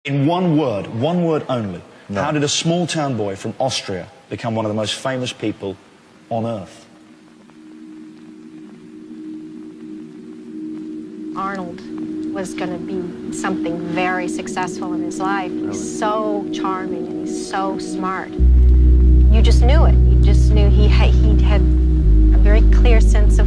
In one word only, how did a small town boy from Austria become one of the most famous people on earth? Arnold was going to be something very successful in his life. He's so charming and he's so smart. You just knew it. You just knew he had a very clear sense of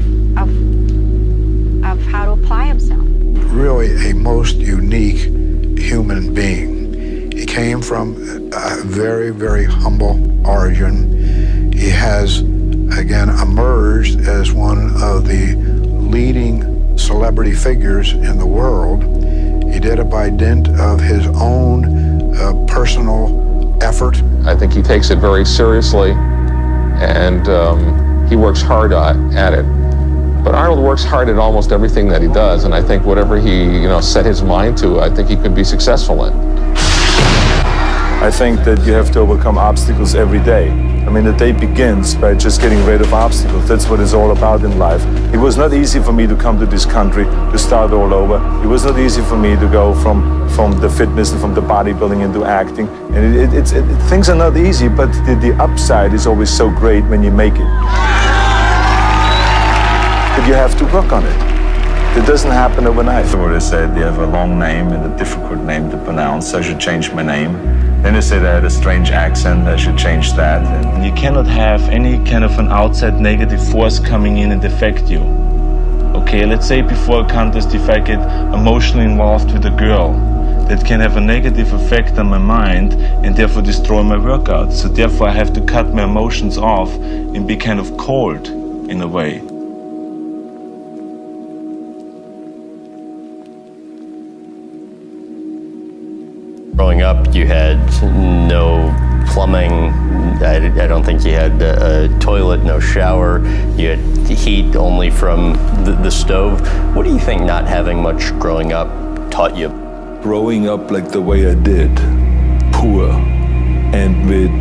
how to apply himself. Really a most unique human being. He came from a very, very humble origin. He has, again, emerged as one of the leading celebrity figures in the world. He did it by dint of his own personal effort. I think he takes it very seriously, and he works hard at it. But Arnold works hard at almost everything that he does, and I think whatever he, set his mind to, I think he could be successful in. I think that you have to overcome obstacles every day. I mean, the day begins by just getting rid of obstacles. That's what it's all about in life. It was not easy for me to come to this country, to start all over. It was not easy for me to go from the fitness and from the bodybuilding into acting. And things are not easy, but the upside is always so great when you make it. But you have to work on it. It doesn't happen overnight. So they said, you have a long name and a difficult name to pronounce, so I should change my name. Then they said I had a strange accent, I should change that. And you cannot have any kind of an outside negative force coming in and affect you. Okay, let's say before a contest, if I get emotionally involved with a girl, that can have a negative effect on my mind and therefore destroy my workout. So therefore I have to cut my emotions off and be kind of cold in a way. Growing up, you had no plumbing. I don't think you had a toilet, no shower. You had heat only from the stove. What do you think not having much growing up taught you? Growing up like the way I did, poor, and with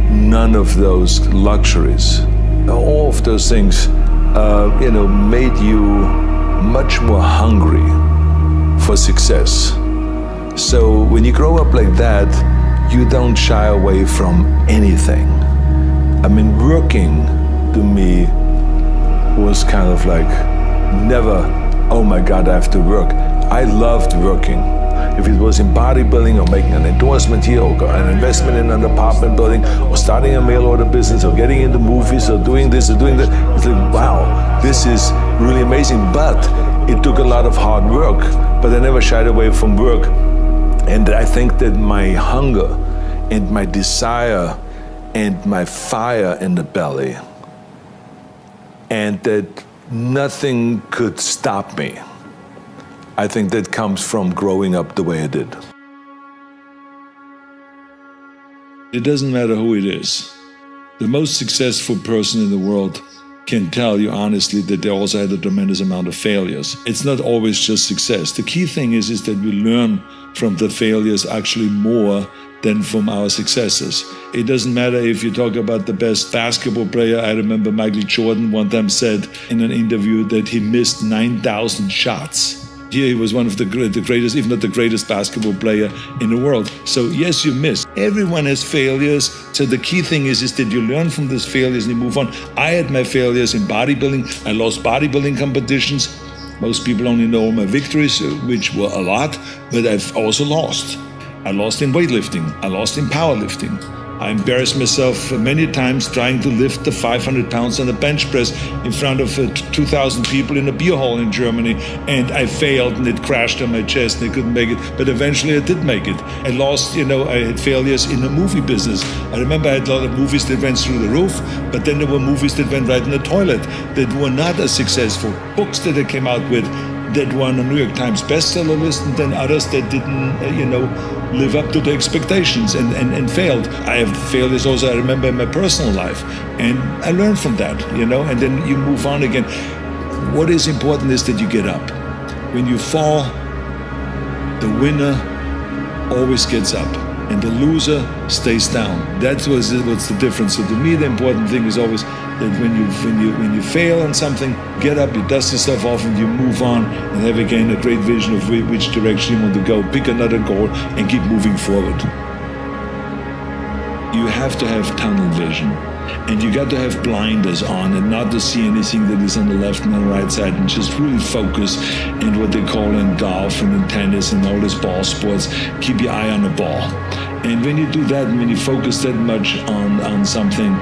none of those luxuries, all of those things, made you much more hungry for success. So when you grow up like that, you don't shy away from anything. I mean, working to me was kind of like never, oh my God, I have to work. I loved working. If it was in bodybuilding or making an endorsement here or an investment in an apartment building or starting a mail order business or getting into movies or doing this or doing that, it's like, wow, this is really amazing. But it took a lot of hard work, but I never shied away from work. And I think that my hunger and my desire and my fire in the belly, and that nothing could stop me, I think that comes from growing up the way I did. It doesn't matter who it is. The most successful person in the world can tell you honestly that they also had a tremendous amount of failures. It's not always just success. The key thing is that we learn from the failures actually more than from our successes. It doesn't matter if you talk about the best basketball player. I remember Michael Jordan one time said in an interview that he missed 9,000 shots. Here he was one of the greatest, if not the greatest basketball player in the world. So yes, you miss. Everyone has failures. So the key thing is that you learn from those failures and you move on. I had my failures in bodybuilding. I lost bodybuilding competitions. Most people only know my victories, which were a lot, but I've also lost. I lost in weightlifting. I lost in powerlifting. I embarrassed myself many times trying to lift the 500 pounds on a bench press in front of 2,000 people in a beer hall in Germany, and I failed and it crashed on my chest and I couldn't make it, but eventually I did make it. I lost, I had failures in the movie business. I remember I had a lot of movies that went through the roof, but then there were movies that went right in the toilet that were not as successful. Books that I came out with that were on the New York Times bestseller list, and then others that didn't, live up to the expectations and failed. I have failures also, I remember, in my personal life. And I learned from that, and then you move on again. What is important is that you get up. When you fall, the winner always gets up. and the loser stays down. That's what's the difference. So to me, the important thing is always that when you fail on something, get up, you dust yourself off, and you move on, and have again a great vision of which direction you want to go. Pick another goal and keep moving forward. You have to have tunnel vision. And you got to have blinders on and not to see anything that is on the left and the right side, and just really focus in what they call in golf and in tennis and all these ball sports, keep your eye on the ball. And when you do that, and when you focus that much on something,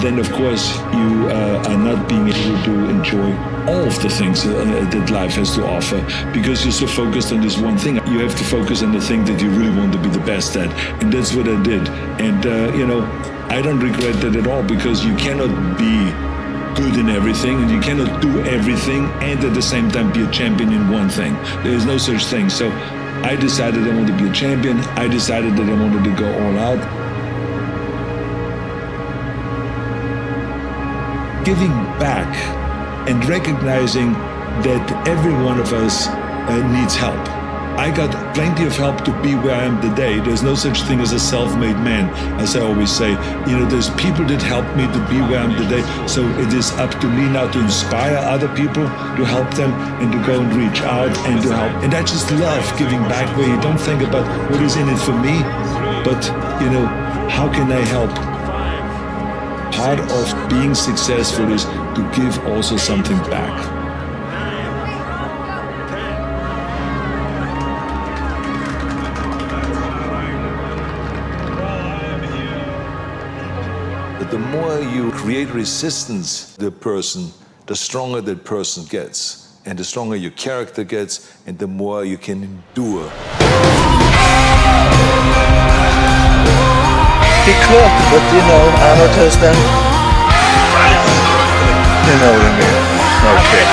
then of course you are not being able to enjoy all of the things that life has to offer, because you're so focused on this one thing. You have to focus on the thing that you really want to be the best at, and that's what I did. And I don't regret that at all, because you cannot be good in everything, and you cannot do everything and at the same time be a champion in one thing. There is no such thing. So I decided I wanted to be a champion. I decided that I wanted to go all out. Giving back and recognizing that every one of us needs help. I got plenty of help to be where I am today. There's no such thing as a self-made man, as I always say. There's people that helped me to be where I am today. So it is up to me now to inspire other people, to help them, and to go and reach out and to help. And I just love giving back, where you don't think about what is in it for me, but, how can I help? Part of being successful is to give also something back. The more you create resistance to the person, the stronger that person gets. And the stronger your character gets, and the more you can endure. He could, but Arnold has them. You know what I mean? Okay.